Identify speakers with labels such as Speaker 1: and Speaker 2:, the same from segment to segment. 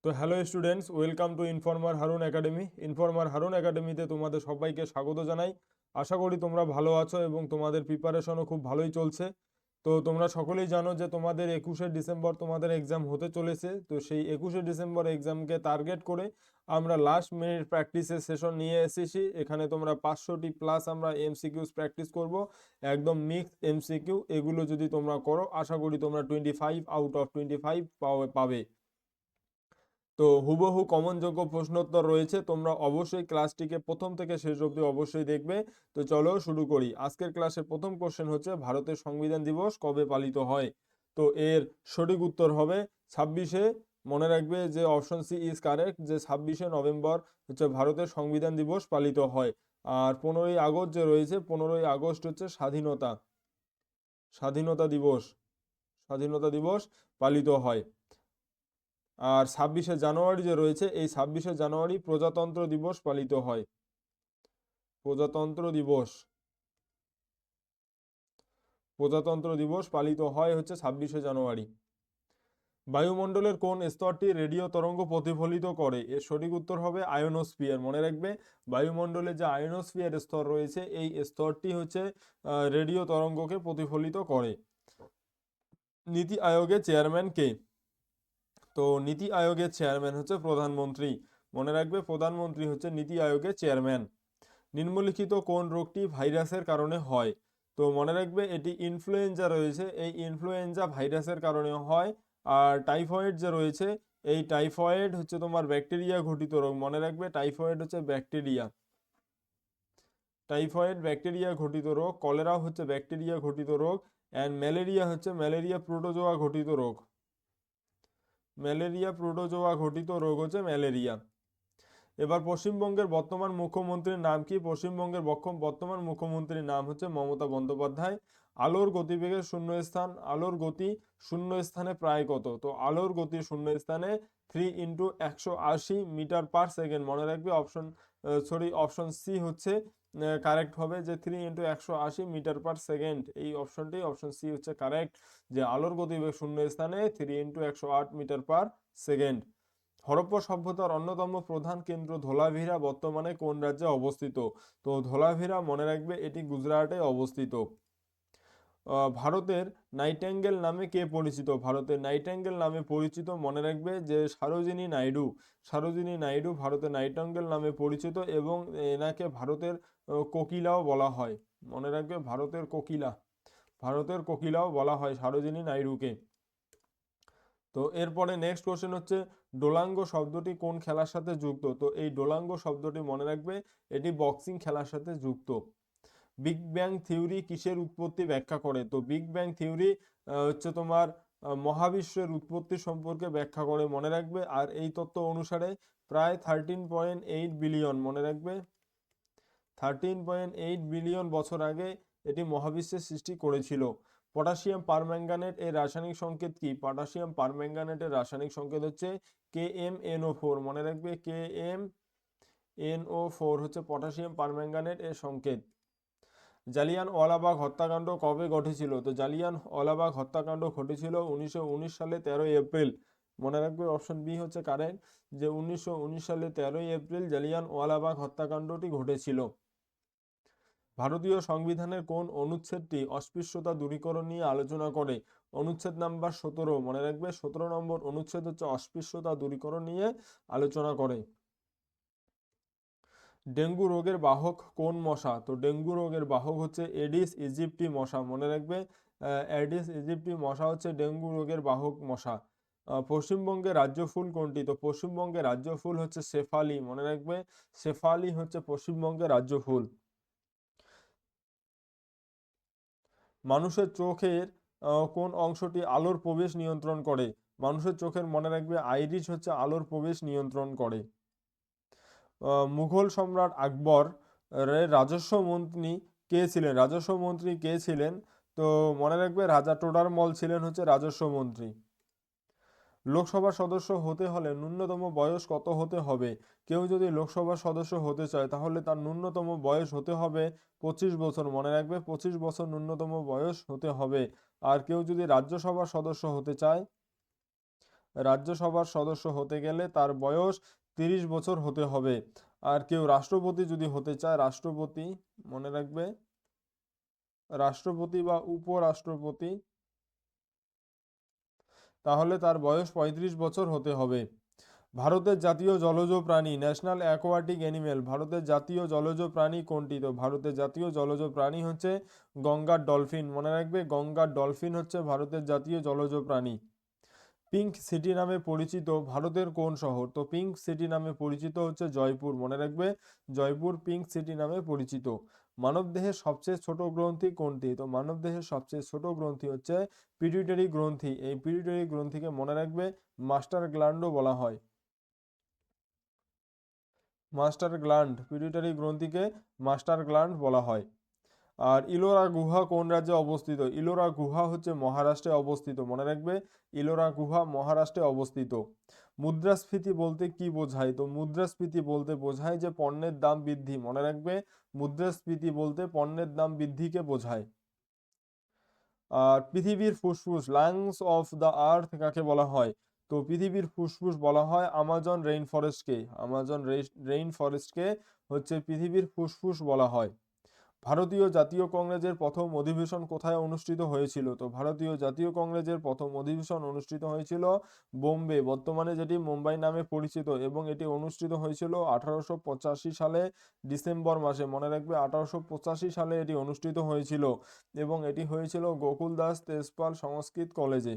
Speaker 1: তো hello students, welcome to informer Harun academy. Informer Harun একাডেমিতে তোমাদের সবাইকে স্বাগত জানাই। আশা করি তোমরা ভালো আছো এবং তোমাদের প্রিপারেশনও খুব ভালোই চলছে। তো তোমরা সকলেই জানো যে তোমাদের 21শে ডিসেম্বর তোমাদের এক্সাম হতে চলেছে। তো সেই 21শে ডিসেম্বর এক্সামকে টার্গেট করে আমরা লাস্ট মিনিট প্র্যাকটিসের সেশন নিয়ে এসেছি। এখানে তোমরা 500টি প্লাস আমরা এমসিকিউস প্র্যাকটিস করব, একদম মিক্স এমসিকিউ। এগুলো যদি তোমরা করো আশা করি তোমরা 25 আউট অফ 25 পাবে। তো হুবহু কমনযোগ্য প্রশ্নোত্তর রয়েছে, তোমরা অবশ্যই ক্লাসটিকে প্রথম থেকে শেষ অবধি অবশ্যই দেখবে। তো চলো শুরু করি। আজকের ক্লাসের প্রথম কোশ্চেন হচ্ছে, ভারতের সংবিধান দিবস কবে পালিত হয়? তো এর সঠিক উত্তর হবে 26শে। মনে রাখবে যে অপশন সি ইজ কারেক্ট, যে 26শে নভেম্বর হচ্ছে ভারতের সংবিধান দিবস পালিত হয়। আর 15ই আগস্ট যে রয়েছে, 15ই আগস্ট হচ্ছে স্বাধীনতা স্বাধীনতা দিবস স্বাধীনতা দিবস পালিত হয়। আর 26শে জানুয়ারি যে রয়েছে, এই 26শে জানুয়ারি প্রজাতন্ত্র দিবস পালিত হয়। প্রজাতন্ত্র দিবস প্রজাতন্ত্র দিবস পালিত হয় হচ্ছে 26শে জানুয়ারি। বায়ুমণ্ডলের কোন স্তরটি রেডিও তরঙ্গ প্রতিফলিত করে? এর সঠিক উত্তর হবে আয়োনোস্ফিয়ার। মনে রাখবে, বায়ুমণ্ডলে যে আয়োনোস্ফিয়ার স্তর রয়েছে, এই স্তরটি হচ্ছে রেডিও তরঙ্গকে প্রতিফলিত করে। নীতি আয়োগের চেয়ারম্যান কে? তো নীতি আয়োগের চেয়ারম্যান হচ্ছে প্রধানমন্ত্রী। মনে রাখবে, প্রধানমন্ত্রী হচ্ছে নীতি আয়োগের চেয়ারম্যান। নিম্নলিখিত কোন রোগটি ভাইরাসের কারণে হয়? তো মনে রাখবে, এটি ইনফ্লুয়েঞ্জা রয়েছে, এই ইনফ্লুয়েঞ্জা ভাইরাসের কারণে হয়। আর টাইফয়েড যে রয়েছে, এই টাইফয়েড হচ্ছে তোমার ব্যাকটেরিয়া ঘটিত রোগ। মনে রাখবে, টাইফয়েড হচ্ছে ব্যাকটেরিয়া ঘটিত রোগ। কলেরা হচ্ছে ব্যাকটেরিয়া ঘটিত রোগ। অ্যান্ড ম্যালেরিয়া হচ্ছে প্রোটোজোয়া ঘটিত রোগ। হচ্ছে ম্যালেরিয়া। এবার পশ্চিমবঙ্গের বর্তমান মুখ্যমন্ত্রীর নাম কি? পশ্চিমবঙ্গের বর্তমান মুখ্যমন্ত্রীর নাম হচ্ছে মমতা বন্দ্যোপাধ্যায়। আলোর গতি শূন্য স্থানে প্রায় কত? তো আলোর গতি শূন্য স্থানে 3 × 180 মিটার পার সেকেন্ড। মনে রাখবে, অপশন সি হচ্ছে কারেক্ট হবে, যে 3 × 180 মিটার পার সেকেন্ড। এই অপশনটি, অপশন সি হচ্ছে কারেক্ট, যে আলোর গতিবেগ শূন্য স্থানে 3 × 108 মিটার পার সেকেন্ড। হরপ্পা সভ্যতার অন্যতম প্রধান কেন্দ্র ধোলাভিরা বর্তমানে কোন রাজ্যে অবস্থিত? তো ধোলাভিরা, মনে রাখবে, এটি গুজরাটে অবস্থিত। ভারতের নাইটেঙ্গেল নামে কে পরিচিত? ভারতের নাইটেঙ্গেল নামে পরিচিত, মনে রাখবে, যে সরোজিনী নাইডু ভারতের নাইটেঙ্গেল নামে পরিচিত, এবং এনাকে ভারতের কোকিলাও বলা হয়। মনে রাখবে, ভারতের কোকিলাও বলা হয় সরোজিনী নাইডুকে। তো এরপরে নেক্সট কোশ্চেন হচ্ছে, ডোলাঙ্গ শব্দটি কোন খেলার সাথে যুক্ত? তো এই ডোলাঙ্গ শব্দটি, মনে রাখবে, এটি বক্সিং খেলার সাথে যুক্ত। বিগ ব্যাং থিওরি কিসের উৎপত্তি ব্যাখ্যা করে? তো বিগ ব্যাং থিওরি হচ্ছে তোমার মহাবিশ্বের উৎপত্তি সম্পর্কে ব্যাখ্যা করে। মনে রাখবে, আর এই তত্ত্ব অনুসারে প্রায় 13.8 বিলিয়ন, মনে রাখবে, 13.8 বিলিয়ন বছর আগে এটি মহাবিশ্বের সৃষ্টি করেছিল। পটাশিয়াম পারম্যাঙ্গানেট এর রাসায়নিক সংকেত কি? পটাশিয়াম পারম্যাঙ্গানেটের রাসায়নিক সংকেত হচ্ছে KMnO4। মনে রাখবে, KMnO4 হচ্ছে পটাশিয়াম পারম্যাঙ্গানেট এর সংকেত। জালিয়ানওয়ালাবাগ হত্যাকাণ্ড কবে ঘটেছিল? তো জালিয়ানওয়ালাবাগ হত্যাকাণ্ড ঘটেছিল 1919 সালে 13ই এপ্রিল। মনে রাখবে, অপশন বি হচ্ছে কারেক্ট, যে 1919 সালে 13ই এপ্রিল জালিয়ানওয়ালাবাগ হত্যাকাণ্ডটি ঘটেছিল। ভারতীয় সংবিধানের কোন অনুচ্ছেদটি অস্পৃশ্যতা দূরীকরণ নিয়ে আলোচনা করে? অনুচ্ছেদ নাম্বার 17। মনে রাখবে, 17 নম্বর অনুচ্ছেদ হচ্ছে অস্পৃশ্যতা দূরীকরণ নিয়ে আলোচনা করে। ডেঙ্গু রোগের বাহক কোন মশা? তো ডেঙ্গু রোগের বাহক হচ্ছে এডিস ইজিপ্টি মশা। মনে রাখবে, এডিস ইজিপ্টি মশা হচ্ছে ডেঙ্গু রোগের বাহক মশা। পশ্চিমবঙ্গের রাজ্য ফুল কোনটি? তো পশ্চিমবঙ্গের রাজ্য ফুল হচ্ছে শেফালি। মনে রাখবে, শেফালি হচ্ছে পশ্চিমবঙ্গের রাজ্য ফুল। মানুষের চোখের কোন অংশটি আলোর প্রবেশ নিয়ন্ত্রণ করে? মানুষের চোখের, মনে রাখবে, আইরিশ হচ্ছে আলোর প্রবেশ নিয়ন্ত্রণ করে। মুঘল সম্রাট আকবর রাজস্ব মন্ত্রী কে ছিলেন? তো মনে রাখবে, রাজা টোডারমল ছিলেন হচ্ছে রাজস্ব মন্ত্রী। লোকসভা সদস্য হতে হলে ন্যূনতম বয়স কত হতে হবে? কেউ যদি লোকসভার সদস্য হতে চায় তাহলে তার ন্যূনতম বয়স হতে হবে 25 বছর। মনে রাখবে, 25 বছর ন্যূনতম বয়স হতে হবে। আর কেউ যদি রাজ্যসভার সদস্য হতে চায় রাজ্যসভার সদস্য হতে গেলে তার বয়স 30 বছর হতে হবে। আর কেউ রাষ্ট্রপতি যদি হতে চায়, রাষ্ট্রপতি, মনে রাখবে, রাষ্ট্রপতি বা উপরাষ্ট্রপতি, তাহলে তার বয়স 35 বছর হতে হবে। ভারতের জাতীয় জলজ প্রাণী, ন্যাশনাল অ্যাকোয়াটিক অ্যানিমেল, ভারতের জাতীয় জলজ প্রাণী কোনটি? তো ভারতের জাতীয় জলজ প্রাণী হচ্ছে গঙ্গার ডলফিন। মনে রাখবে, গঙ্গার ডলফিন হচ্ছে ভারতের জাতীয় জলজ প্রাণী। পিঙ্ক সিটি নামে পরিচিত ভারতের কোন শহর? তো পিঙ্ক সিটি নামে পরিচিত হচ্ছে জয়পুর। মনে রাখবে, জয়পুর পিঙ্ক সিটি নামে পরিচিত। মানবদেহের সবচেয়ে ছোট গ্রন্থি কোনটি? তো মানবদেহের সবচেয়ে ছোট গ্রন্থি হচ্ছে পিটুইটারি গ্রন্থি। এই পিটুইটারি গ্রন্থিকে মনে রাখবে মাস্টার গ্ল্যান্ডও বলা হয়। মাস্টার গ্ল্যান্ড, পিটুইটারি গ্রন্থিকে মাস্টার গ্ল্যান্ড বলা হয়। আর ইলোরা গুহা কোন রাজ্যে অবস্থিত? ইলোরা গুহা হচ্ছে মহারাষ্ট্রে অবস্থিত। মনে রাখবে, ইলোরা গুহা মহারাষ্ট্রে অবস্থিত। মুদ্রাস্ফীতি বলতে কি বোঝায়? তো মুদ্রাস্ফীতি বলতে বোঝায় যে পণ্যের দাম বৃদ্ধি। মনে রাখবে, মুদ্রাস্ফীতি বলতে পণ্যের দাম বৃদ্ধিকে বোঝায়। আর পৃথিবীর ফুসফুস, লাংস অফ দ্য আর্থ কাকে বলা হয়? তো পৃথিবীর ফুসফুস বলা হয় আমাজন রেইন ফরেস্টকে। আমাজন রেইন ফরেস্টকে হচ্ছে পৃথিবীর ফুসফুস বলা হয়। ভারতীয় জাতীয় কংগ্রেসের প্রথম অধিবেশন কোথায় অনুষ্ঠিত হয়েছিল? তো ভারতীয় জাতীয় কংগ্রেসের প্রথম অধিবেশন অনুষ্ঠিত হয়েছিল বোম্বে, বর্তমানে যেটি মুম্বাই নামে পরিচিত, এবং এটি অনুষ্ঠিত হয়েছিল 1885 সালে ডিসেম্বর মাসে। মনে রাখবে, 1885 সালে এটি অনুষ্ঠিত হয়েছিল, এবং এটি হয়েছিল গোকুল দাস তেজপাল সংস্কৃত কলেজে।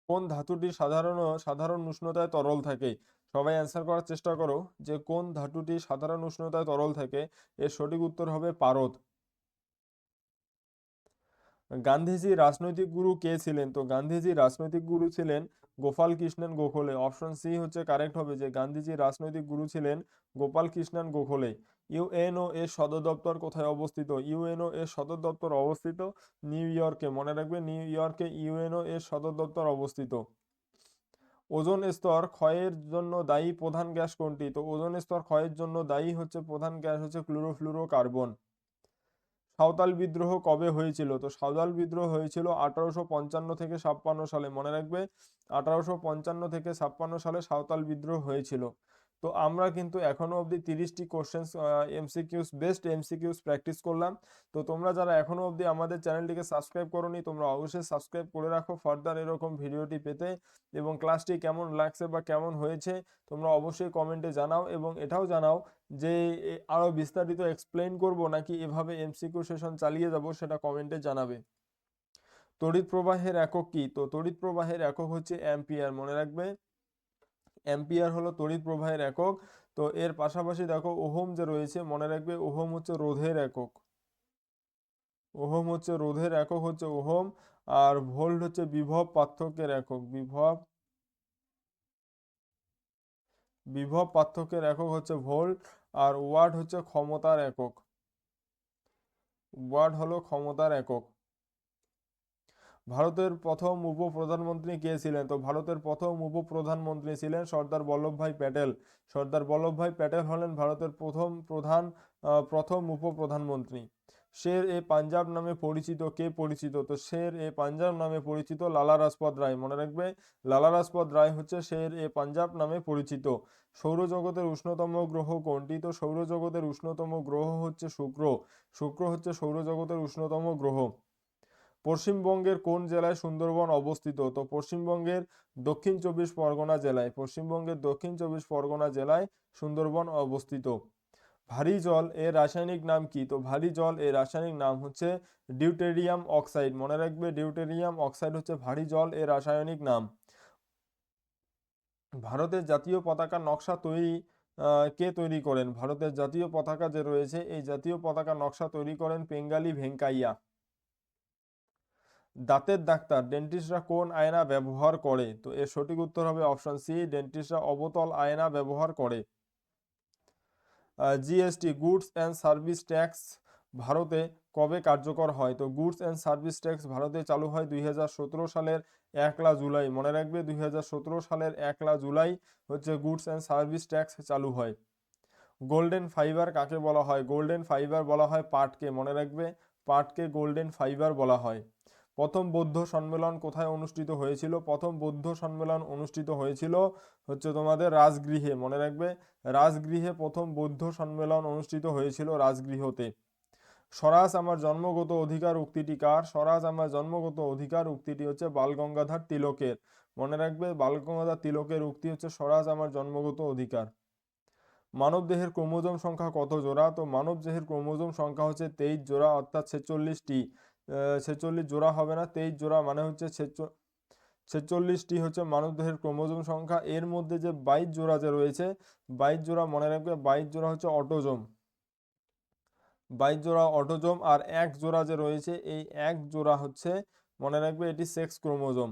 Speaker 1: কোন ধাতুটি সাধারণ উষ্ণতায় তরল থাকে? সবাই অ্যান্সার করার চেষ্টা করো যে কোন ধাতুটি সাধারণ উষ্ণতায় তরল থাকে। এর সঠিক উত্তর হবে পারদ। গান্ধীজি রাজনৈতিক গুরু কে ছিলেন? তো গান্ধীজি রাজনৈতিক গুরু ছিলেন গোপাল কৃষ্ণন গোখলে। অপশন সি হচ্ছে কারেক্ট হবে, যে গান্ধীজি রাজনৈতিক গুরু ছিলেন গোপাল কৃষ্ণন গোখলে। ইউএনও এর সদর দপ্তর কোথায় অবস্থিত? ইউএনও এর সদর দপ্তর অবস্থিত নিউ ইয়র্কে। মনে রাখবে, নিউ ইয়র্কে ইউএনও এর সদর দপ্তর অবস্থিত। ওজোন স্তর ক্ষয়ের জন্য দায়ী প্রধান গ্যাস কোনটি? তো ওজোন স্তর ক্ষয়ের জন্য দায়ী হচ্ছে প্রধান গ্যাস হচ্ছে ক্লোরোফ্লুরোকার্বন। সাঁওতাল বিদ্রোহ কবে হয়েছিল? তো সাঁওতাল বিদ্রোহ হয়েছিল 1855 থেকে 56 সালে। মনে রাখবে, 1855 থেকে 56 সালে সাঁওতাল বিদ্রোহ হয়েছিল। তো আমরা কিন্তু এখনো অবধি 30টি questions MCQs, best MCQs practice করলাম। তো তোমরা যারা এখনো অবধি আমাদের চ্যানেলটিকে সাবস্ক্রাইব করোনি, তোমরা অবশ্যই সাবস্ক্রাইব করে রাখো ফার্দার এরকম ভিডিওটি পেতে। এবং ক্লাসটি কেমন লাগছে বা কেমন হয়েছে তোমরা অবশ্যই কমেন্টে জানাও, এবং এটাও জানাও যে আরো বিস্তারিত এক্সপ্লেইন করব নাকি এভাবে এমসিকিউ সেশন চালিয়ে যাব, সেটা কমেন্টে জানাবে। তড়িৎ প্রবাহের একক কি? তো তড়িৎ প্রবাহের একক হচ্ছে অ্যাম্পিয়ার। মনে রাখবে, অ্যাম্পিয়ার হলো তড়িৎ প্রবাহের একক। তো এর পাশাপাশি দেখো ওহম যে রয়েছে, মনে রাখবে ওহম হচ্ছে রোধের একক। ওহম হচ্ছে রোধের একক হচ্ছে ওহম। আর ভোল্ট হচ্ছে বিভব পার্থক্যের একক। বিভব পার্থক্যের একক হচ্ছে ভোল্ট। আর ওয়াট হচ্ছে ক্ষমতার একক। ওয়াট হলো ক্ষমতার একক। ভারতের প্রথম উপপ্রধানমন্ত্রী কে ছিলেন? তো ভারতের প্রথম উপপ্রধানমন্ত্রী ছিলেন সর্দার বল্লভভাই প্যাটেল। সর্দার বল্লভভাই প্যাটেল হলেন ভারতের প্রথম উপপ্রধানমন্ত্রী। শের এ পাঞ্জাব নামে পরিচিত কে পরিচিত? তো শের এ পাঞ্জাব নামে পরিচিত লালা রাজপথ রায়। মনে রাখবে, লালা রাজপথ রায় হচ্ছে শের এ পাঞ্জাব নামে পরিচিত। সৌরজগতের উষ্ণতম গ্রহ কোনটি? তো সৌরজগতের উষ্ণতম গ্রহ হচ্ছে শুক্র। শুক্র হচ্ছে সৌরজগতের উষ্ণতম গ্রহ। পশ্চিমবঙ্গের কোন জেলায় সুন্দরবন অবস্থিত? তো পশ্চিমবঙ্গের দক্ষিণ চব্বিশ পরগনা জেলায়। পশ্চিমবঙ্গের দক্ষিণ চব্বিশ পরগনা জেলায় সুন্দরবন অবস্থিত। ভারী জল এর রাসায়নিক নাম কি? তো ভারী জল এর রাসায়নিক নাম হচ্ছে ডিউটেরিয়াম অক্সাইড। মনে রাখবে, ডিউটেরিয়াম অক্সাইড হচ্ছে ভারী জল এর রাসায়নিক নাম। ভারতের জাতীয় পতাকার নকশা কে তৈরি করেন? ভারতের জাতীয় পতাকা যে রয়েছে, এই জাতীয় পতাকা নকশা তৈরি করেন পেঙ্গালি ভেঙ্কাইয়া। দাঁতের ডাক্তার ডেন্টিস্টরা কোন আয়না ব্যবহার করে? তো এর সঠিক উত্তর হবে অপশন সি, ডেন্টিস্টরা অবতল আয়না ব্যবহার করে। GST, goods and service tax, ভারতে কবে কার্যকর হয়? তো গুডস অ্যান্ড সার্ভিস ট্যাক্স ভারতে চালু হয় 2017 সালের 1 জুলাই। মনে রাখবে, 2017 সালের 1 জুলাই হচ্ছে গুডস অ্যান্ড সার্ভিস ট্যাক্স চালু হয়। গোল্ডেন ফাইবার কাকে বলা হয়? গোল্ডেন ফাইবার বলা হয় পাটকে। মনে রাখবে, পাটকে গোল্ডেন ফাইবার বলা হয়। প্রথম বৌদ্ধ সম্মেলন কোথায় অনুষ্ঠিত হয়েছিল? প্রথম বৌদ্ধ সম্মেলন অনুষ্ঠিত হয়েছিল হচ্ছে তোমাদের রাজগৃহে, মনে রাখবে রাজগৃহে প্রথম বৌদ্ধ সম্মেলন অনুষ্ঠিত হয়েছিল রাজগৃহতে। স্বরাজ আমার জন্মগত অধিকার উক্তিটি কার? স্বরাজ আমার জন্মগত অধিকার উক্তিটি হচ্ছে বালগঙ্গাধর তিলকের। মনে রাখবে বালগঙ্গাধর তিলকের উক্তি হচ্ছে স্বরাজ আমার জন্মগত অধিকার। মানব দেহের ক্রোমোজোম সংখ্যা কত জোড়া? তো মানব দেহের ক্রোমোজোম সংখ্যা হচ্ছে 23 জোড়া, অর্থাৎ 46টি। 46 জোড়া হবে না, 23 জোড়া মানে হচ্ছে 46টি হচ্ছে মানব দেহের ক্রোমোজোম সংখ্যা। এর মধ্যে যে 22 জোড়া যে রয়েছে, 22 জোড়া মনে রাখবে 22 জোড়া হচ্ছে অটোজোম, 22 জোড়া অটোজোম। আর এক জোড়া যে রয়েছে, এই এক জোড়া হচ্ছে মনে রাখবে এটি সেক্স ক্রোমোজোম।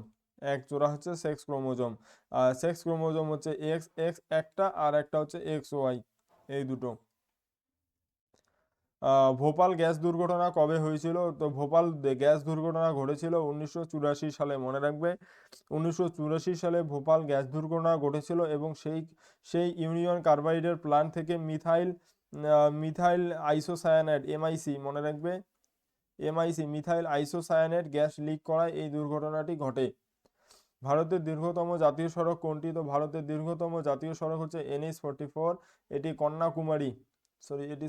Speaker 1: এক জোড়া হচ্ছে সেক্স ক্রোমোজোম। আর সেক্স ক্রোমোজোম হচ্ছে এক্স এক্স একটা, আর একটা হচ্ছে এক্স ওয়াই, এই দুটো। ভোপাল গ্যাস দুর্ঘটনা কবে হয়েছিল? তো ভোপাল গ্যাস দুর্ঘটনা ঘটেছিল 1984 সালে, মনে রাখবে 1984 সালে ভোপাল গ্যাস দুর্ঘটনা ঘটেছিল। এবং সেই সেই ইউনিয়ন কার্বাইডের প্ল্যান্ট থেকে মিথাইল আইসোসায়ানাইড এমআইসি, মনে রাখবে MIC methyl isocyanide gas leak করায় এই দুর্ঘটনাটি ঘটে। ভারতের দীর্ঘতম জাতীয় সড়ক কোনটি? তো ভারতের দীর্ঘতম জাতীয় সড়ক হচ্ছে NH44, এটি কন্যাকুমারী এটি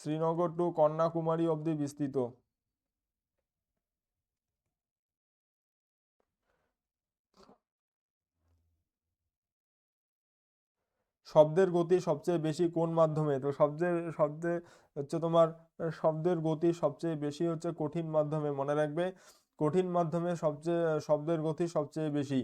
Speaker 1: শ্রীনগর টু কন্যাকুমারী অবধি বিস্তৃত। শব্দের গতি সবচেয়ে বেশি কোন মাধ্যমে? তো শব্দের হচ্ছে তোমার শব্দের গতি সবচেয়ে বেশি হচ্ছে কঠিন মাধ্যমে, মনে রাখবে কঠিন মাধ্যমে শব্দের গতি সবচেয়ে বেশি।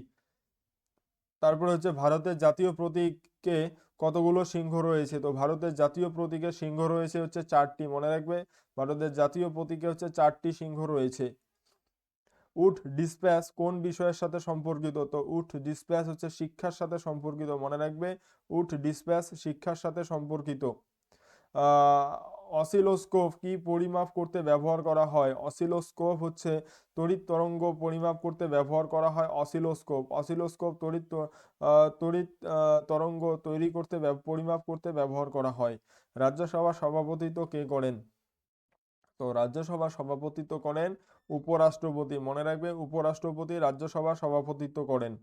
Speaker 1: তারপরে হচ্ছে ভারতের জাতীয় প্রতীকে কতগুলো সিংহ রয়েছে? তো ভারতের জাতীয় প্রতীকে সিংহ রয়েছে হচ্ছে 4টি, মনে রাখবে ভারতের জাতীয় প্রতীকে হচ্ছে 4টি সিংহ রয়েছে। উড ডিসপ্যাচ কোন বিষয়ের সাথে সম্পর্কিত? তো উড ডিসপ্যাচ হচ্ছে শিক্ষার সাথে সম্পর্কিত, মনে রাখবে উড ডিসপ্যাচ শিক্ষার সাথে সম্পর্কিত। অসিলোস্কোপ কি পরিমাপ করতে ব্যবহার করা হয়? অসিলোস্কোপ হচ্ছে তড়িৎ তরঙ্গ পরিমাপ করতে ব্যবহার করা হয়। অসিলোস্কোপ তড়িৎ তরঙ্গ তৈরি করতে পরিমাপ করতে ব্যবহার করা হয়। রাজ্যসভার সভাপতিত্ব কে করেন? তো রাজ্যসভার সভাপতিত্ব করেন উপরাষ্ট্রপতি, মনে রাখবে উপরাষ্ট্রপতি রাজ্যসভার সভাপতিত্ব করেন।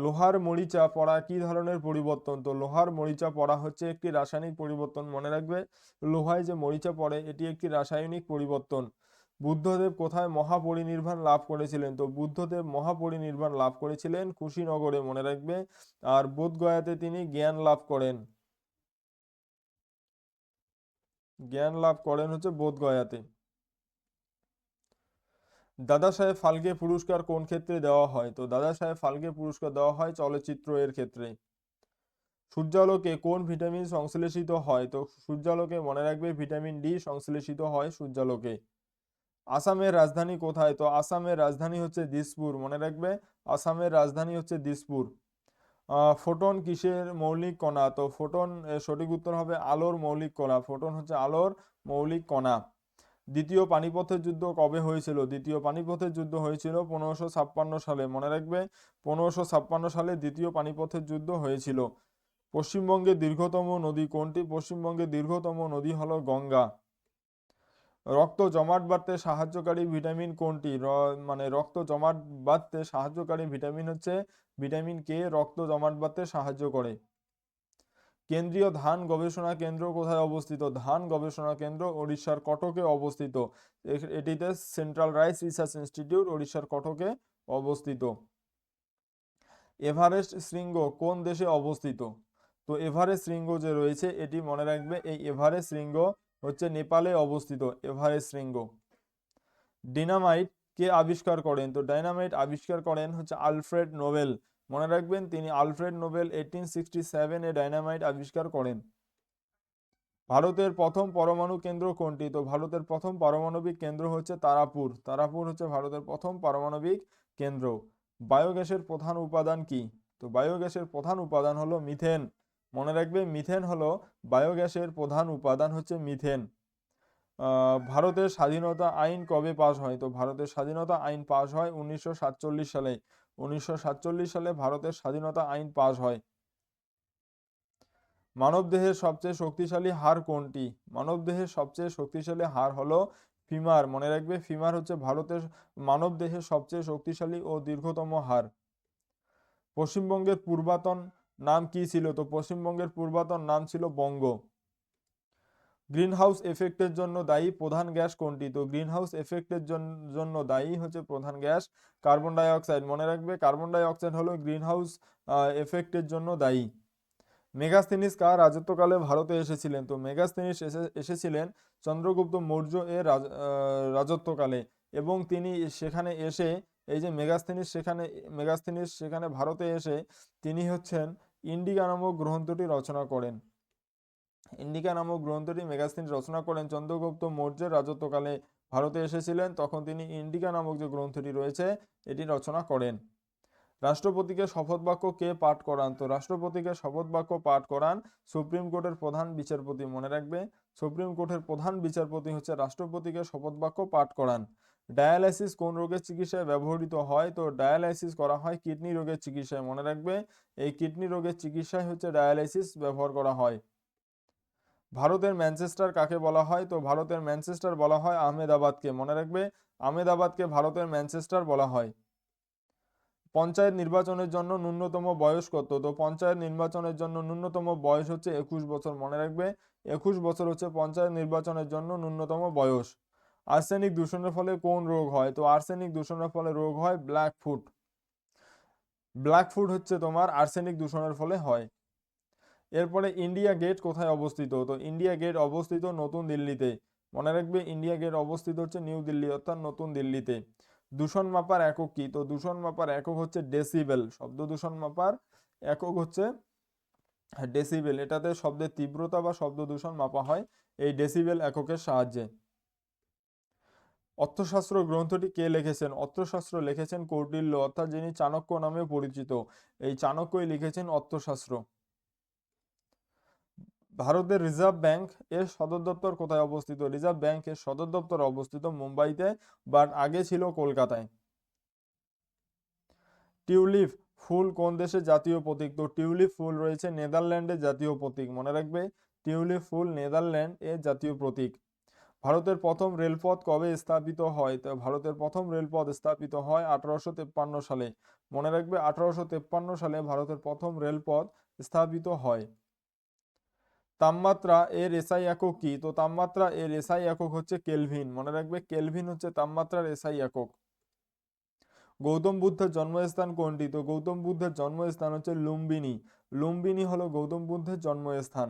Speaker 1: লোহার মরিচা পড়া কি ধরনের পরিবর্তন? তো লোহার মরিচা পড়া হচ্ছে একটি রাসায়নিক পরিবর্তন, মনে রাখবে লোহায় যে মরিচা পড়ে এটি একটি রাসায়নিক পরিবর্তন। বুদ্ধদেব কোথায় মহাপরিনির্বাণ লাভ করেছিলেন? তো বুদ্ধদেব মহাপরিনির্বাণ লাভ করেছিলেন কুশীনগরে, মনে রাখবে। আর বোধগয়াতে তিনি জ্ঞান লাভ করেন হচ্ছে বোধগয়াতে। দাদা সাহেব ফালকে পুরস্কার কোন ক্ষেত্রে দেওয়া হয়? তো দাদা সাহেব ফালকে পুরস্কার দেওয়া হয় চলচ্চিত্র এর ক্ষেত্রে। সূর্যালোকে কোন ভিটামিন সংশ্লেষিত হয়? তো সূর্যালোকে মনে রাখবে ভিটামিন ডি সংশ্লেষিত হয় সূর্যালোকে। আসামের রাজধানী কোথায়? তো আসামের রাজধানী হচ্ছে দিসপুর, মনে রাখবে আসামের রাজধানী হচ্ছে দিসপুর। ফোটন কিসের মৌলিক কণা? তো ফোটন সঠিক উত্তর হবে আলোর মৌলিক কণা। ফোটন হচ্ছে আলোর মৌলিক কণা। দ্বিতীয় পানিপথের যুদ্ধ কবে হয়েছিল? দ্বিতীয় পানিপথের যুদ্ধ হয়েছিল 1556 সালে, মনে রাখবে 1556 সালে দ্বিতীয় পানিপথের যুদ্ধ হয়েছিল। পশ্চিমবঙ্গের দীর্ঘতম নদী কোনটি? পশ্চিমবঙ্গের দীর্ঘতম নদী হলো গঙ্গা। রক্ত জমাট বাঁধতে সাহায্যকারী ভিটামিন কোনটি? মানে রক্ত জমাট বাঁধতে সাহায্যকারী ভিটামিন হচ্ছে ভিটামিন কে, রক্ত জমাট বাঁধতে সাহায্য করে। কেন্দ্রীয় ধান গবেষণা কেন্দ্র কোথায় অবস্থিত? ধান গবেষণা কেন্দ্র ওড়িশার কটকে অবস্থিত। এটিতে সেন্ট্রাল রাইস রিসার্চ ইনস্টিটিউট ওড়িশার কটকে অবস্থিত। এভারেস্ট শৃঙ্গ কোন দেশে অবস্থিত? তো এভারেস্ট শৃঙ্গ যে রয়েছে এটি মনে রাখবে এই এভারেস্ট শৃঙ্গ হচ্ছে নেপালে অবস্থিত, এভারেস্ট শৃঙ্গ। ডিনামাইট কে আবিষ্কার করেন? তো ডাইনামাইট আবিষ্কার করেন হচ্ছে আলফ্রেড নোবেল, মনে রাখবেন তিনি আলফ্রেড নোবেল 1867 ডাইনামাইট আবিষ্কার করেন। ভারতের প্রথম পরমাণু কেন্দ্র কোনটি? তো ভারতের প্রথম পারমাণবিক কেন্দ্র হচ্ছে তারাপুর। তারাপুর হচ্ছে ভারতের প্রথম পারমাণবিক কেন্দ্র। বায়োগ্যাসের প্রধান উপাদান কি? তো বায়োগ্যাসের প্রধান উপাদান হলো মিথেন, মনে রাখবে মিথেন হলো বায়োগ্যাসের প্রধান উপাদান হচ্ছে মিথেন। ভারতের স্বাধীনতা আইন কবে পাশ হয়? তো ভারতের স্বাধীনতা আইন পাশ হয় 1947 সালে। 1947 সালে ভারতের স্বাধীনতা আইন পাশ হয়। মানবদেহের সবচেয়ে শক্তিশালী হাড় কোনটি? মানবদেহের সবচেয়ে শক্তিশালী হাড় হলো ফিমার। মনে রাখবে, ফিমার হচ্ছে ভারতের মানবদেহের সবচেয়ে শক্তিশালী ও দীর্ঘতম হাড়। পশ্চিমবঙ্গের পূর্বাতন নাম কি ছিল? তো পশ্চিমবঙ্গের পূর্বাতন নাম ছিল বঙ্গ। গ্রিনহাউস এফেক্টের জন্য দায়ী প্রধান গ্যাস কোনটি? তো গ্রিনহাউস এফেক্টের জন্য দায়ী হচ্ছে প্রধান গ্যাস কার্বন ডাই অক্সাইড। মনে রাখবে, কার্বন ডাই অক্সাইড হলো গ্রিনহাউস এফেক্টের জন্য দায়ী। মেগাস্তিনিস কার রাজত্বকালে ভারতে এসেছিলেন? তো মেগাস্তিনিস এসেছিলেন চন্দ্রগুপ্ত মৌর্য এর রাজত্বকালে, এবং তিনি সেখানে এসে, এই যে মেগাস্তিনিস সেখানে ভারতে এসে তিনি হচ্ছেন ইন্ডিকা নামক গ্রন্থটি রচনা করেন। ইন্ডিকা নামক গ্রন্থটি মেগাস্তিনিস রচনা করেন চন্দ্রগুপ্ত মৌর্যের রাজত্বকালে ভারতে এসেছিলেন, তখন তিনি ইন্ডিকা নামক যে গ্রন্থটি রয়েছে এটি রচনা করেন। রাষ্ট্রপতিকে শপথ বাক্য কে পাঠ করান? তো রাষ্ট্রপতিকে শপথ বাক্য পাঠ করান সুপ্রিম কোর্টের প্রধান বিচারপতি। মনে রাখবে, সুপ্রিম কোর্টের প্রধান বিচারপতি হচ্ছে রাষ্ট্রপতিকে শপথ বাক্য পাঠ করান। ডায়ালাইসিস কোন রোগের চিকিৎসায় ব্যবহৃত হয়? তো ডায়ালাইসিস করা হয় কিডনি রোগের চিকিৎসায়। মনে রাখবে, এই কিডনি রোগের চিকিৎসায় হচ্ছে ডায়ালাইসিস ব্যবহার করা হয়। ভারতের ম্যানচেস্টার কাকে বলা হয়? তো ভারতের ম্যানচেস্টার বলা হয় আহমেদাবাদকে। মনে রাখবে, আহমেদাবাদকে ভারতের ম্যানচেস্টার বলা হয়। পঞ্চায়েত নির্বাচনের জন্য ন্যূনতম বয়স কত? তো পঞ্চায়েত নির্বাচনের জন্য ন্যূনতম বয়স হচ্ছে 21 বছর। মনে রাখবে, 21 বছর হচ্ছে পঞ্চায়েত নির্বাচনের জন্য ন্যূনতম বয়স। আর্সেনিক দূষণের ফলে কোন রোগ হয়? তো আর্সেনিক দূষণের ফলে রোগ হয় ব্ল্যাক ফুট। ব্ল্যাক ফুট হচ্ছে তোমার আর্সেনিক দূষণের ফলে হয়। এরপরে ইন্ডিয়া গেট কোথায় অবস্থিত? তো ইন্ডিয়া গেট অবস্থিত নতুন দিল্লিতে। মনে রাখবে, ইন্ডিয়া গেট অবস্থিত হচ্ছে নিউ দিল্লি অর্থাৎ নতুন দিল্লিতে। দূষণ মাপার একক কি? তো দূষণ মাপার একক হচ্ছে ডেসিবেল। শব্দ দূষণ মাপার একক হচ্ছে ডেসিবেল। এটাতে শব্দের তীব্রতা বা শব্দ দূষণ মাপা হয় এই ডেসিবেল এককের সাহায্যে। অর্থশাস্ত্র গ্রন্থটি কে লিখেছেন? অর্থশাস্ত্র লিখেছেন কৌটিল্য, অর্থাৎ যিনি চাণক্য নামে পরিচিত। এই চাণক্যই লিখেছেন অর্থশাস্ত্র। ভারতের রিজার্ভ ব্যাংক এর সদর দপ্তর কোথায় অবস্থিত? রিজার্ভ ব্যাংক এর সদর দপ্তর অবস্থিত মুম্বাইতে, বাট আগে ছিল কলকাতায়। টিউলিপ ফুল কোন দেশের জাতীয় প্রতীক? তো টিউলিপ ফুল রয়েছে নেদারল্যান্ডের জাতীয় প্রতীক। মনে রাখবে, টিউলিপ ফুল নেদারল্যান্ড এর জাতীয় প্রতীক। ভারতের প্রথম রেলপথ কবে স্থাপিত হয়? তো ভারতের প্রথম রেলপথ স্থাপিত হয় 1853 সালে। মনে রাখবে, 1853 সালে ভারতের প্রথম রেলপথ স্থাপিত হয়। তাপমাত্রা এর এসআই একক কি? তো তাপমাত্রা এর এসআই একক হচ্ছে কেলভিন। মনে রাখবে, কেলভিন হচ্ছে তাপমাত্রার এসআই একক। গৌতম বুদ্ধের জন্মস্থান কোনটি? তো গৌতম বুদ্ধের জন্মস্থান হচ্ছে লুম্বিনী। লুম্বিনী হলো গৌতম বুদ্ধের জন্মস্থান।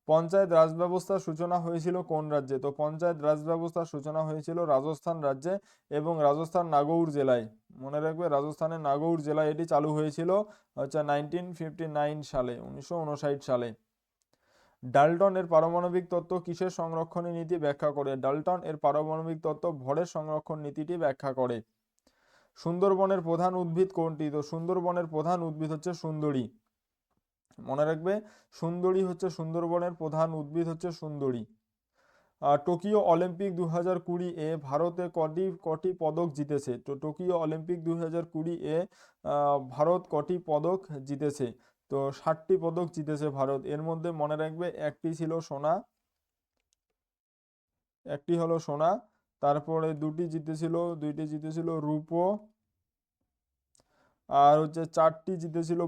Speaker 1: পঞ্চায়েত রাজ ব্যবস্থার সূচনা হয়েছিল কোন রাজ্যে? তো পঞ্চায়েত রাজ ব্যবস্থার সূচনা হয়েছিল রাজস্থান রাজ্যে এবং রাজস্থান নাগৌর জেলায়। মনে রাখবে, রাজস্থানের নাগৌর জেলায় এটি চালু হয়েছিল হচ্ছে 1959 সালে, 1959 সালে। ডাল্টন এর পারমাণবিক তত্ত্ব কিসের সংরক্ষণের নীতি ব্যাখ্যা করে? ডাল্টন এর পারমাণবিক তত্ত্ব ভরের সংরক্ষণ নীতিটি ব্যাখ্যা করে। সুন্দরবনের প্রধান উদ্ভিদ কোনটি? তো সুন্দরবনের প্রধান উদ্ভিদ হচ্ছে সুন্দরী। মনে রাখবে, সুন্দরী হচ্ছে সুন্দরবনের প্রধান উদ্ভিদ হচ্ছে সুন্দরী। টোকিও অলিম্পিক 2020 এ ভারতে কটি কটি পদক জিতেছে? তো টোকিও অলিম্পিক 2020 এ ভারত কটি পদক জিতেছে? তো 60টি পদক জিতেছে ভারত। এর মধ্যে মনে রাখবে একটি ছিল সোনা, একটি হলো সোনা, তারপরে দুইটি জিতেছিল রূপো, আর হচ্ছে চারটি জিতেছিল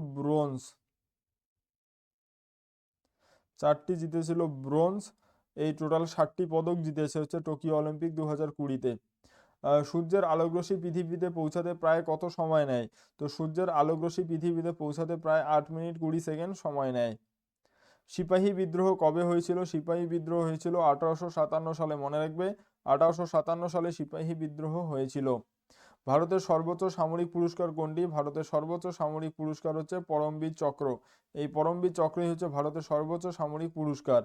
Speaker 1: ব্রোঞ্জ। এই টোটাল 60টি পদক জিতেছে হচ্ছে টোকিও অলিম্পিক 2020-তে। সূর্যের আলোকরশ্মি পৃথিবীতে পৌঁছাতে প্রায় কত সময় নেয়? তো সূর্যের আলোকরশ্মি পৃথিবীতে পৌঁছাতে প্রায় 8 মিনিট 20 সেকেন্ড সময় নেয়। সিপাহী বিদ্রোহ কবে হয়েছিল? সিপাহী বিদ্রোহ হয়েছিল 1857 সালে। মনে রাখবে, 1857 সালে সিপাহী বিদ্রোহ হয়েছিল। ভারতের সর্বোচ্চ সামরিক পুরস্কার কোনটি? ভারতের সর্বোচ্চ সামরিক পুরস্কার হচ্ছে পরমবীর চক্র। এই পরমবীর চক্রই হচ্ছে ভারতের সর্বোচ্চ সামরিক পুরস্কার।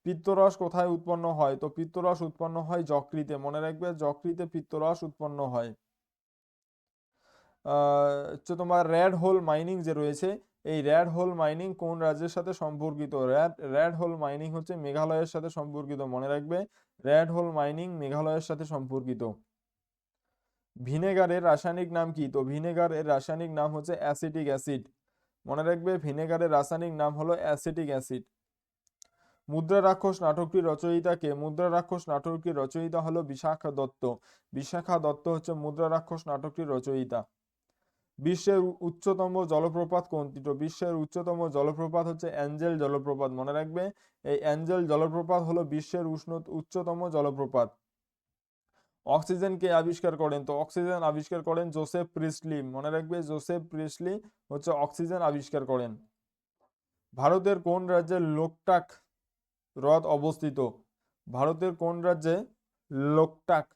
Speaker 1: পিত্তরস কোথায় উৎপন্ন হয়? তো পিত্তরস উৎপন্ন হয় যকৃতে। মনে রাখবে, যকৃতে পিত্তরস উৎপন্ন হয়। হচ্ছে তোমার রেড হোল মাইনিং যে রয়েছে, এই রেড হোল মাইনিং কোন রাজ্যের সাথে সম্পর্কিত? রেড হোল মাইনিং হচ্ছে মেঘালয়ের সাথে সম্পর্কিত। মনে রাখবে, রেড হোল মাইনিং মেঘালয়ের সাথে সম্পর্কিত। ভিনেগারের রাসায়নিক নাম কি? তো ভিনেগার এর রাসায়নিক নাম হচ্ছে অ্যাসিটিক অ্যাসিড। মনে রাখবে ভিনেগারের রাসায়নিক নাম হলো অ্যাসিটিক অ্যাসিড। মুদ্রা রাক্ষস নাটকটির রচয়িতা কে? মুদ্রা রাক্ষস নাটকটির রচয়িতা হলো বিশাখা দত্ত। বিশাখা দত্ত হচ্ছে মুদ্রা রাক্ষস নাটকটির রচয়িতা। বিশ্বের উচ্চতম জলপ্রপাত কোনটি? তো বিশ্বের উচ্চতম জলপ্রপাত হচ্ছে অ্যাঞ্জেল জলপ্রপাত। মনে রাখবে এই অ্যাঞ্জেল জলপ্রপাত হলো বিশ্বের উচ্চতম জলপ্রপাত। অক্সিজেন কে আবিষ্কার করেন? তো অক্সিজেন আবিষ্কার করেন জোসেফ প্রিস্টলি। মনে রাখবে জোসেফ প্রিস্টলি হচ্ছে অক্সিজেন আবিষ্কার করেন। ভারতের কোন রাজ্যে লোকটাক হ্রদ অবস্থিত? ভারতের কোন রাজ্যে লোকটাক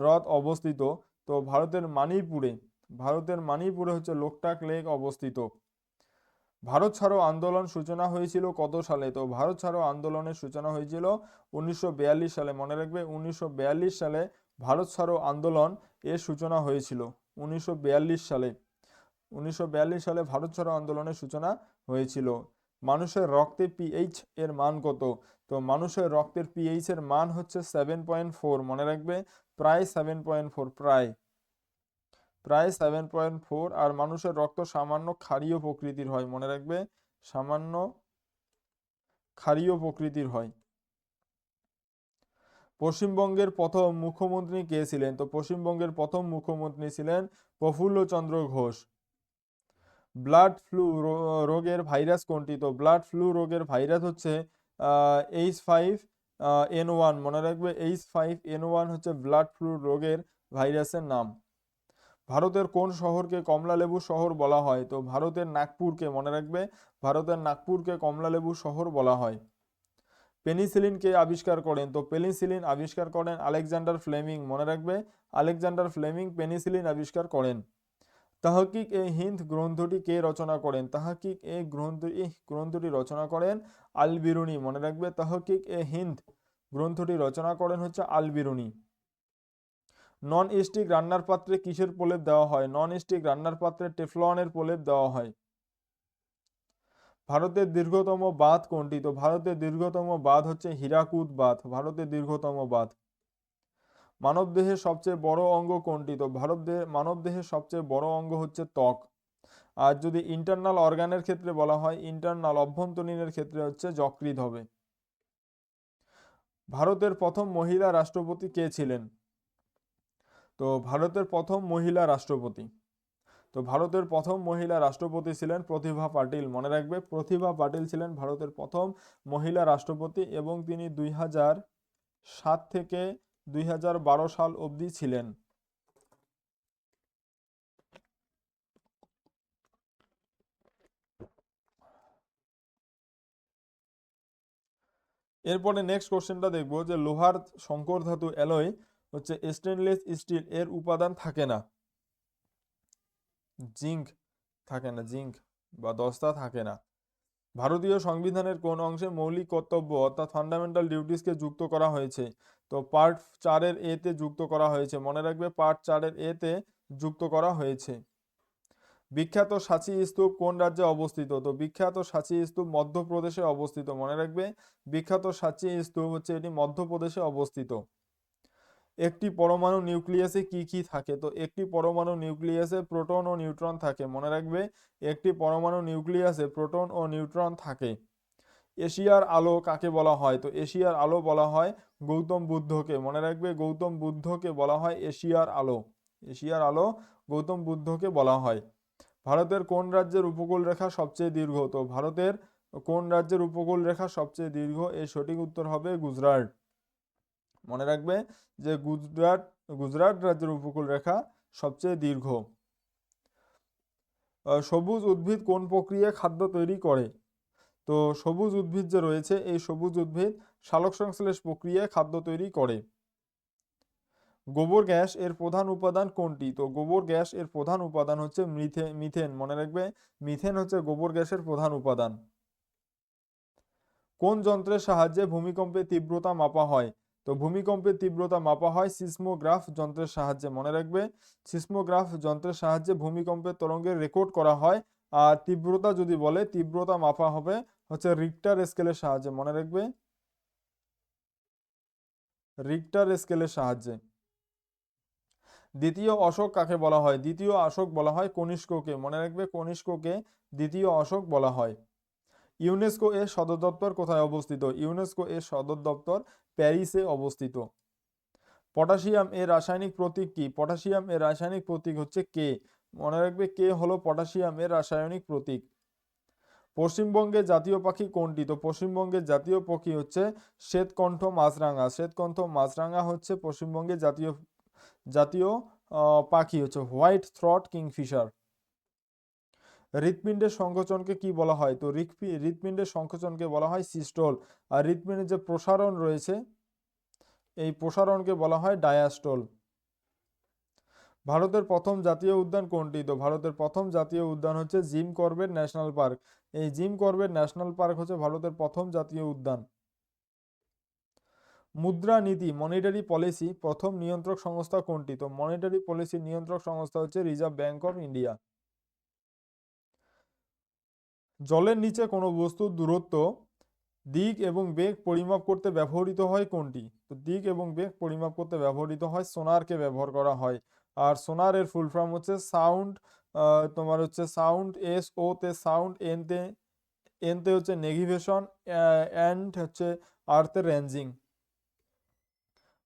Speaker 1: হ্রদ অবস্থিত? তো ভারতের মানিপুরে। ভারতের মানিপুরে হচ্ছে লোকটাক লেক অবস্থিত। ভারত ছাড়ো আন্দোলন সূচনা হয়েছিল কত সালে? তো ভারত ছাড়ো আন্দোলনের সূচনা হয়েছিল 1942 সালে। মনে রাখবে 1942 সালে ভারত ছাড়ো আন্দোলন এর সূচনা হয়েছিল। 1942 সালে 1942 সালে ভারত ছাড়ো আন্দোলনের সূচনা হয়েছিল। মানুষের রক্তে পিএইচ এর মান কত? তো মানুষের রক্তের পিএইচ এর মান হচ্ছে 7.4। মনে রাখবে প্রায় 7.4, প্রায় 7.4। আর মানুষের রক্ত সামান্য ক্ষারীয় প্রকৃতির হয়। মনে রাখবে সামান্য ক্ষারীয় প্রকৃতির হয়। পশ্চিমবঙ্গের প্রথম মুখ্যমন্ত্রী কে ছিলেন? তো পশ্চিমবঙ্গের প্রথম মুখ্যমন্ত্রী ছিলেন প্রফুল্লচন্দ্র ঘোষ। ব্লাড ফ্লু রোগের ভাইরাস কোনটি? তো ব্লাড ফ্লু রোগের ভাইরাস হচ্ছে H5N1। মনে রাখবে H5N1 হচ্ছে ব্লাড ফ্লু রোগের ভাইরাসের নাম। ভারতের কোন শহরকে কমলালেবু শহর বলা হয়? তো ভারতের নাগপুরকে। মনে রাখবে ভারতের নাগপুরকে কমলালেবু শহর বলা হয়। পেনিসিলিন কে আবিষ্কার করেন? তো পেনিসিলিন আবিষ্কার করেন আলেকজান্ডার ফ্লেমিং। মনে রাখবে আলেকজান্ডার ফ্লেমিং পেনিসিলিন আবিষ্কার করেন। তাহকিক এ হিন্দ গ্রন্থটি কে রচনা করেন? তাহকিক এ গ্রন্থটি রচনা করেন আল বিরুনি। মনে রাখবে তাহকিক এ হিন্দ গ্রন্থটি রচনা করেন হচ্ছে আল বিরুনি। নন স্টিক রান্নার পাত্রে কিসের প্রলেপ দেওয়া হয়? নন স্টিক রান্নার পাত্রে টেফলনের প্রলেপ দেওয়া হয়। ভারতের দীর্ঘতম বাঁধ কোনটি? তো ভারতের দীর্ঘতম বাঁধ হচ্ছে হীরাকুদ বাঁধ। ভারতের দীর্ঘতম বাঁধ। মানবদেহের সবচেয়ে বড় অঙ্গ কোনটি? তো মানবদেহের সবচেয়ে বড় অঙ্গ হচ্ছে ত্বক। আর যদি ইন্টারনাল অর্গানের ক্ষেত্রে বলা হয়, ইন্টারনাল অভ্যন্তরীণের ক্ষেত্রে হচ্ছে যকৃৎ হবে। ভারতের প্রথম মহিলা রাষ্ট্রপতি কে ছিলেন? তো ভারতের প্রথম মহিলা রাষ্ট্রপতি। তো ভারতের প্রথম মহিলা রাষ্ট্রপতি ছিলেন প্রতিভা পাটিল। মনে রাখবে প্রতিভা পাটিল ছিলেন ভারতের প্রথম মহিলা রাষ্ট্রপতি এবং তিনি 2007 থেকে 2012 সাল অবধি ছিলেন। এরপরে নেক্সট কোশ্চেনটা দেখবো যে লোহার সংকর ধাতু অ্যালয় হচ্ছে স্টেনলেস স্টিল এর উপাদান থাকে না। জিঙ্ক থাকে না, জিঙ্ক বা দস্তা থাকে না। ভারতীয় সংবিধানের কোন অংশে মৌলিক কর্তব্য অর্থাৎ ফান্ডামেন্টাল ডিউটিসকে যুক্ত করা হয়েছে? তো পার্ট 4-এর এ তে যুক্ত করা হয়েছে। মনে রাখবে পার্ট 4-এর এ তে যুক্ত করা হয়েছে। বিখ্যাত সাঁচি স্তূপ কোন রাজ্যে অবস্থিত? তো বিখ্যাত সাঁচি স্তূপ মধ্যপ্রদেশে অবস্থিত। মনে রাখবে বিখ্যাত সাঁচি স্তূপ হচ্ছে এটি মধ্যপ্রদেশে অবস্থিত। একটি পরমাণু নিউক্লিয়াসে কি কি থাকে? তো একটি পরমাণু নিউক্লিয়াসে প্রোটন ও নিউট্রন থাকে। মনে রাখবে একটি পরমাণু নিউক্লিয়াসে প্রোটন ও নিউট্রন থাকে। এশিয়ার আলো কাকে বলা হয়? তো এশিয়ার আলো বলা হয় গৌতম বুদ্ধকে। মনে রাখবে গৌতম বুদ্ধকে বলা হয় এশিয়ার আলো। এশিয়ার আলো গৌতম বুদ্ধকে বলা হয়। ভারতের কোন রাজ্যের উপকূল রেখা সবচেয়ে দীর্ঘ? তো ভারতের কোন রাজ্যের উপকূল রেখা সবচেয়ে দীর্ঘ? এর সঠিক উত্তর হবে গুজরাট। মনে রাখবে যে গুজরাট রাজ্যের উপকূল রেখা সবচেয়ে দীর্ঘ। সবুজ উদ্ভিদ কোন প্রক্রিয়ায় খাদ্য তৈরি করে? তো সবুজ উদ্ভিদ যে রয়েছে এই সবুজ উদ্ভিদ সালোকসংশ্লেষ প্রক্রিয়ায় খাদ্য তৈরি করে। গোবর গ্যাস এর প্রধান উপাদান কোনটি? তো গোবর গ্যাস এর প্রধান উপাদান হচ্ছে মিথেন। মনে রাখবে মিথেন হচ্ছে গোবর গ্যাসের প্রধান উপাদান। কোন যন্ত্রের সাহায্যে ভূমিকম্পের তীব্রতা মাপা হয়? তো ভূমিকম্পের তীব্রতা মাপা হয় সিসমোগ্রাফ যন্ত্রের সাহায্যে। মনে রাখবে সিসমোগ্রাফ যন্ত্রের সাহায্যে ভূমিকম্পের তরঙ্গের রেকর্ড করা হয়। আর তীব্রতা যদি বলে তীব্রতা মাপা হবে হচ্ছে রিক্টার স্কেলের সাহায্যে। মনে রাখবে রিক্টার স্কেলের সাহায্যে। দ্বিতীয় অশোক কাকে বলা হয়? দ্বিতীয় অশোক বলা হয় কনিষ্ককে, মনে রাখবে কনিষ্ককে দ্বিতীয় অশোক বলা হয়। ইউনেস্কো এর সদর দপ্তর কোথায় অবস্থিত? ইউনেস্কো এর সদর দপ্তর প্যারিসে অবস্থিত। পটাশিয়াম এর রাসায়নিক প্রতীক কি? পটাশিয়াম এর রাসায়নিক প্রতীক হচ্ছে কে। মনে রাখবে কে হলো পটাশিয়াম এর রাসায়নিক প্রতীক। পশ্চিমবঙ্গের জাতীয় পাখি কোনটি? তো পশ্চিমবঙ্গের জাতীয় পাখি হচ্ছে শ্বেতকণ্ঠ মাছরাঙা। শ্বেতকণ্ঠ মাছরাঙা হচ্ছে পশ্চিমবঙ্গের জাতীয় জাতীয় পাখি হচ্ছে হোয়াইট থ্রট কিংফিশার। হৃৎপিণ্ডের সংকোচনকে কি বলা হয়? তো হৃৎপিণ্ডের সংকোচনকে বলা হয় সিস্টোল। আর হৃৎপিণ্ডের যে প্রসারণ রয়েছে এই প্রসারণকে বলা হয় ডায়াস্টোল। ভারতের প্রথম জাতীয় উদ্যান কোনটি? তো ভারতের প্রথম জাতীয় উদ্যান হচ্ছে জিম করবেট ন্যাশনাল পার্ক। এই জিম করবেট ন্যাশনাল পার্ক হচ্ছে ভারতের প্রথম জাতীয় উদ্যান। মুদ্রা নীতি মনিটারি পলিসি প্রথম নিয়ন্ত্রক সংস্থা কোনটি? তো মনিটারি পলিসি নিয়ন্ত্রক সংস্থা হচ্ছে রিজার্ভ ব্যাংক অফ ইন্ডিয়া। জলের নিচে কোনো বস্তুর দূরত্ব, দিক এবং বেগ পরিমাপ করতে ব্যবহৃত হয় কোনটি? তো দিক এবং বেগ পরিমাপ করতে ব্যবহৃত হয় সোনারকে ব্যবহার করা হয়। আর সোনারের ফুল ফর্ম হচ্ছে সাউন্ড, তোমার হচ্ছে সাউন্ড এস ও তে সাউন্ড, এন তে হচ্ছে নেভিগেশন, অ্যান্ড হচ্ছে আর্থে রেঞ্জিং।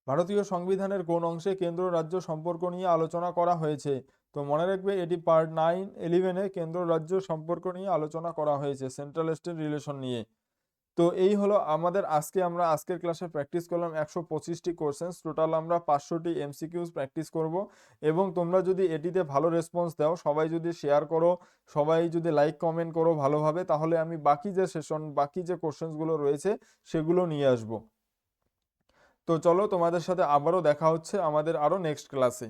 Speaker 1: ভারতীয় সংবিধানের কোন অংশে কেন্দ্র রাজ্য সম্পর্ক নিয়ে আলোচনা করা হয়েছে? তো মনে রাখবে এটি পার্ট 9-11-এ কেন্দ্র রাজ্য সম্পর্ক নিয়ে আলোচনা করা হয়েছে, সেন্ট্রাল স্টেট রিলেশন নিয়ে। তো এই হলো আমাদের আমরা আজকের ক্লাসে প্র্যাকটিস করলাম 125টি কোশ্চেন্স, টোটাল আমরা 500টি এমসিকিউস প্র্যাকটিস করব। এবং তোমরা যদি এটিতে ভালো রেসপন্স দাও, সবাই যদি শেয়ার করো, সবাই যদি লাইক কমেন্ট করো ভালোভাবে, তাহলে আমি বাকি যে কোশ্চেন্সগুলো রয়েছে সেগুলো নিয়ে আসব। তো চলো তোমাদের সাথে আবারও দেখা হচ্ছে আমাদের আরো নেক্সট ক্লাসে।